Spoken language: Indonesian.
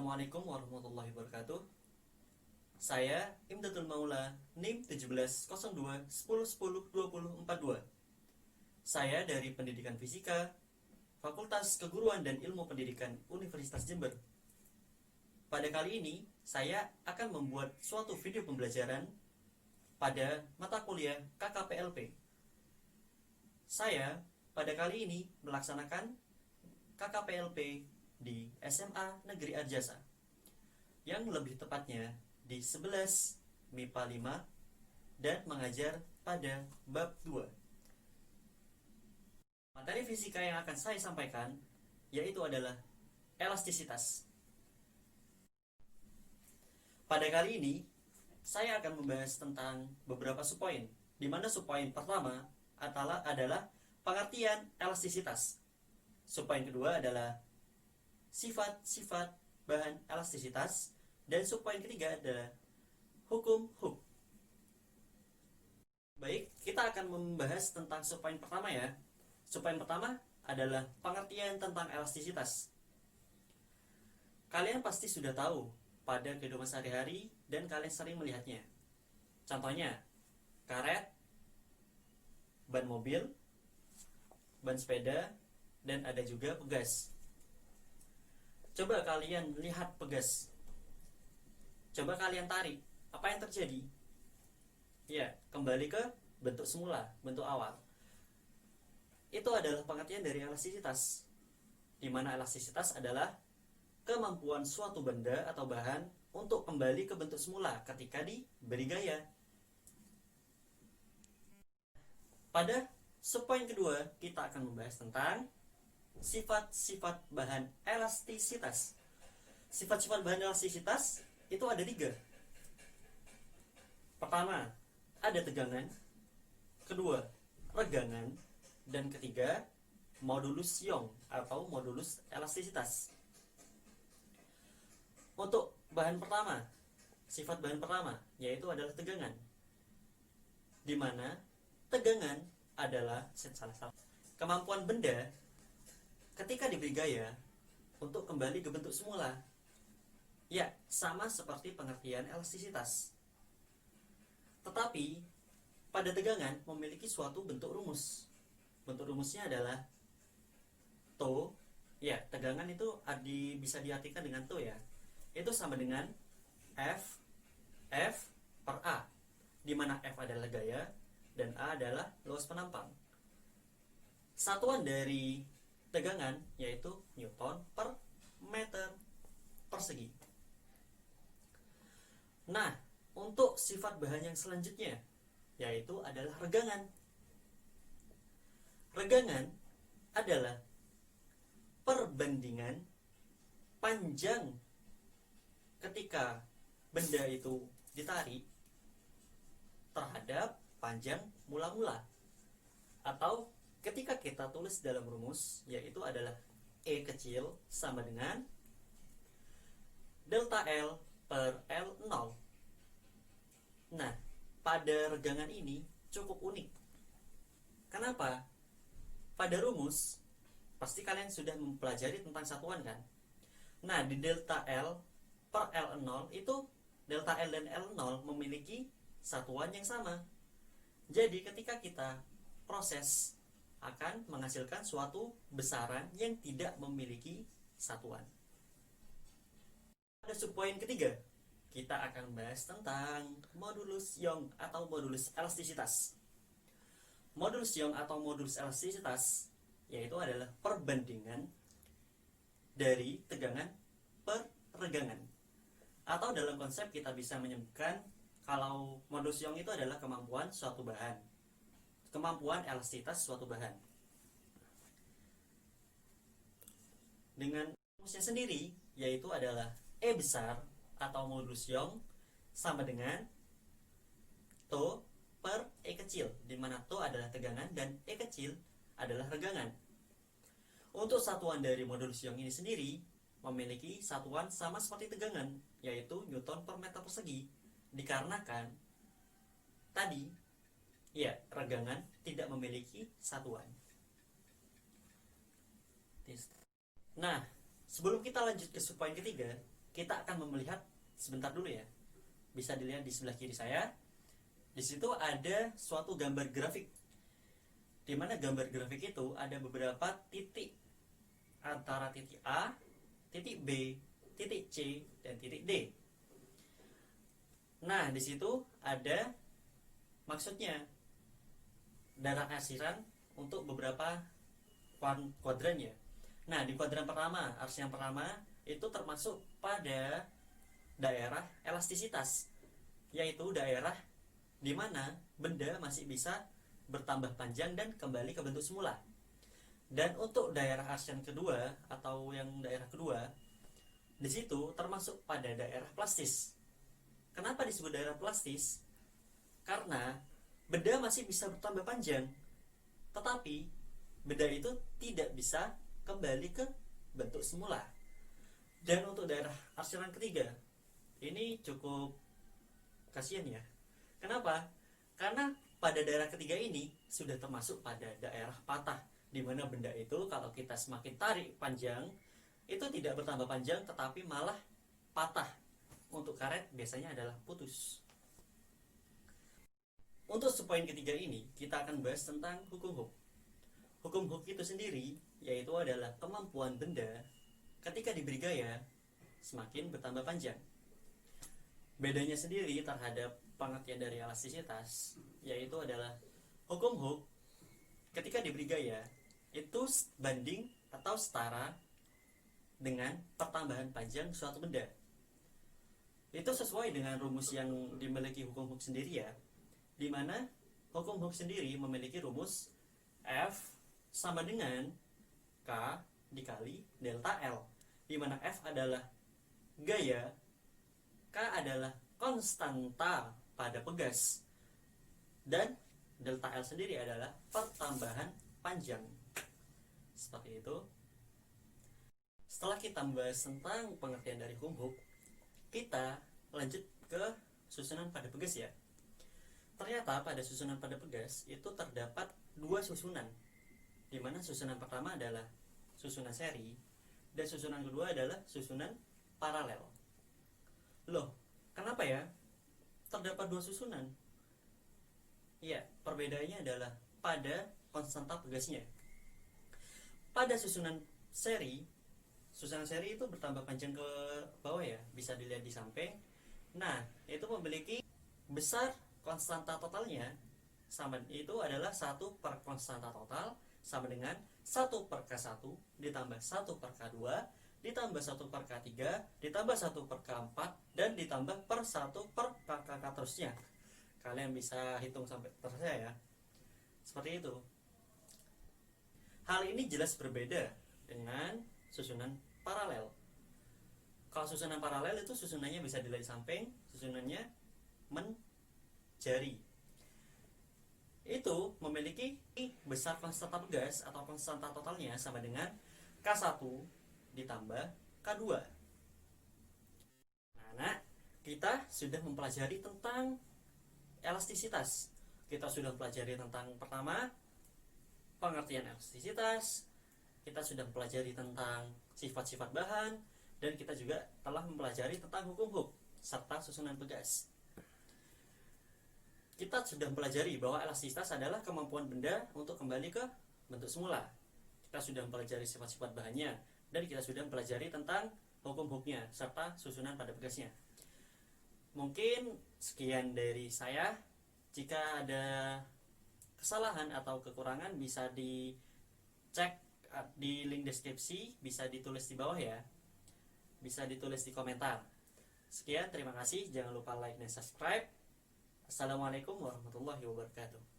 Assalamualaikum warahmatullahi wabarakatuh. Saya Imdatul Maula, NIM 170210102042. Saya dari Pendidikan Fisika, Fakultas Keguruan dan Ilmu Pendidikan Universitas Jember. Pada kali ini, saya akan membuat suatu video pembelajaran pada mata kuliah KKPLP. Saya pada kali ini melaksanakan KKPLP di SMA Negeri Arjasa, yang lebih tepatnya di 11 MIPA 5 dan mengajar pada bab 2. Materi fisika yang akan saya sampaikan yaitu adalah elastisitas. Pada kali ini saya akan membahas tentang beberapa subpoin, di mana subpoin pertama adalah pengertian elastisitas. Subpoin kedua adalah sifat-sifat bahan elastisitas, dan subpoin ketiga adalah hukum Hooke. Baik, kita akan membahas tentang subpoin pertama ya. Subpoin pertama adalah pengertian tentang elastisitas. Kalian pasti sudah tahu pada kehidupan sehari-hari dan kalian sering melihatnya. Contohnya, karet, ban mobil, ban sepeda, dan ada juga pegas. Coba kalian lihat pegas. Coba kalian tarik. Apa yang terjadi? Ya, kembali ke bentuk semula, bentuk awal. Itu adalah pengertian dari elastisitas, di mana elastisitas adalah kemampuan suatu benda atau bahan untuk kembali ke bentuk semula ketika diberi gaya. Pada subpoin kedua, kita akan membahas tentang sifat-sifat bahan elastisitas. Sifat-sifat bahan elastisitas itu ada 3. Pertama, ada tegangan. Kedua, regangan. Dan ketiga, modulus Young atau modulus elastisitas. Untuk bahan pertama, sifat bahan pertama yaitu adalah tegangan, di mana tegangan adalah salah satu kemampuan benda ketika diberi gaya untuk kembali ke bentuk semula. Ya, sama seperti pengertian elastisitas. Tetapi pada tegangan memiliki suatu bentuk rumus. Bentuk rumusnya adalah T. Ya, tegangan itu bisa diartikan dengan T ya. Itu sama dengan F per A, di mana F adalah gaya dan A adalah luas penampang. Satuan dari tegangan yaitu Newton per meter persegi. Nah, untuk sifat bahan yang selanjutnya yaitu adalah regangan. Regangan adalah perbandingan panjang ketika benda itu ditarik terhadap panjang mula-mula, atau ketika kita tulis dalam rumus yaitu adalah E kecil sama dengan delta L per L0. Nah, pada regangan ini cukup unik. Kenapa? Pada rumus pasti kalian sudah mempelajari tentang satuan kan? Nah, di delta L per L0 itu delta L dan L0 memiliki satuan yang sama. Jadi ketika kita proses akan menghasilkan suatu besaran yang tidak memiliki satuan. Pada subpoin ketiga, kita akan bahas tentang modulus Young atau modulus elastisitas. Modulus Young atau modulus elastisitas yaitu adalah perbandingan dari tegangan per regangan. Atau dalam konsep kita bisa menyebutkan kalau modulus Young itu adalah kemampuan suatu bahan, kemampuan elastisitas suatu bahan. Dengan rumusnya sendiri yaitu adalah E besar atau modulus Young sama dengan T per E kecil, di mana T adalah tegangan dan E kecil adalah regangan. Untuk satuan dari modulus Young ini sendiri memiliki satuan sama seperti tegangan, yaitu Newton per meter persegi, dikarenakan tadi ya, regangan tidak memiliki satuan. Nah, sebelum kita lanjut ke subpoin ketiga, kita akan melihat sebentar dulu ya. Bisa dilihat di sebelah kiri saya. Di situ ada suatu gambar grafik. Di mana gambar grafik itu ada beberapa titik antara titik A, titik B, titik C, dan titik D. Nah, di situ ada maksudnya daerah asiran untuk beberapa kuadran ya. Nah, di kuadran pertama, ars yang pertama itu termasuk pada daerah elastisitas, yaitu daerah di mana benda masih bisa bertambah panjang dan kembali ke bentuk semula. Dan untuk daerah ars yang kedua atau yang daerah kedua, di situ termasuk pada daerah plastis. Kenapa disebut daerah plastis? Karena benda masih bisa bertambah panjang, tetapi benda itu tidak bisa kembali ke bentuk semula. Dan untuk daerah ars yang ketiga, ini cukup kasihan ya. Kenapa? Karena pada daerah ketiga ini sudah termasuk pada daerah patah, di mana benda itu kalau kita semakin tarik panjang, itu tidak bertambah panjang tetapi malah patah. Untuk karet biasanya adalah putus. Untuk poin ketiga ini, kita akan bahas tentang hukum Hooke. Hukum Hooke itu sendiri yaitu adalah kemampuan benda ketika diberi gaya semakin bertambah panjang. Bedanya sendiri terhadap pengertian dari elastisitas yaitu adalah hukum Hooke ketika diberi gaya itu banding atau setara dengan pertambahan panjang suatu benda. Itu sesuai dengan rumus yang dimiliki hukum Hooke sendiri ya, di mana hukum Hooke sendiri memiliki rumus F sama dengan K dikali delta L, di mana F adalah gaya, K adalah konstanta pada pegas, dan delta L sendiri adalah pertambahan panjang. Seperti itu. Setelah kita membahas tentang pengertian dari hukum Hooke, kita lanjut ke susunan pada pegas ya. Ternyata pada susunan pada pegas itu terdapat dua susunan, di mana susunan pertama adalah susunan seri dan susunan kedua adalah susunan paralel. Loh, kenapa ya terdapat dua susunan? Ya, perbedaannya adalah pada konstanta pegasnya. Pada susunan seri itu bertambah panjang ke bawah ya, bisa dilihat di samping. Nah, itu memiliki besar konstanta totalnya sama, itu adalah 1 per konstanta total sama dengan 1 per K1 ditambah 1 per K2 ditambah 1 per K3 ditambah 1 per K4 dan ditambah per 1 per KK terusnya. Kalian bisa hitung sampai selesai ya. Seperti itu. Hal ini jelas berbeda dengan susunan paralel. Kalau susunan paralel itu susunannya bisa dilihat di samping, susunannya menjari. Itu memiliki besar konstanta pegas atau konstanta totalnya sama dengan K1 ditambah K2. Nah, kita sudah mempelajari tentang elastisitas. Kita sudah mempelajari tentang pertama pengertian elastisitas, kita sudah mempelajari tentang sifat-sifat bahan, dan kita juga telah mempelajari tentang hukum Hooke serta susunan pegas. Kita sudah mempelajari bahwa elastisitas adalah kemampuan benda untuk kembali ke bentuk semula. Kita sudah mempelajari sifat-sifat bahannya, dan kita sudah mempelajari tentang hukum Hooke-nya serta susunan pada pegasnya. Mungkin sekian dari saya. Jika ada kesalahan atau kekurangan bisa dicek di link deskripsi, bisa ditulis di bawah ya, bisa ditulis di komentar. Sekian, terima kasih, jangan lupa like dan subscribe. Assalamualaikum warahmatullahi wabarakatuh.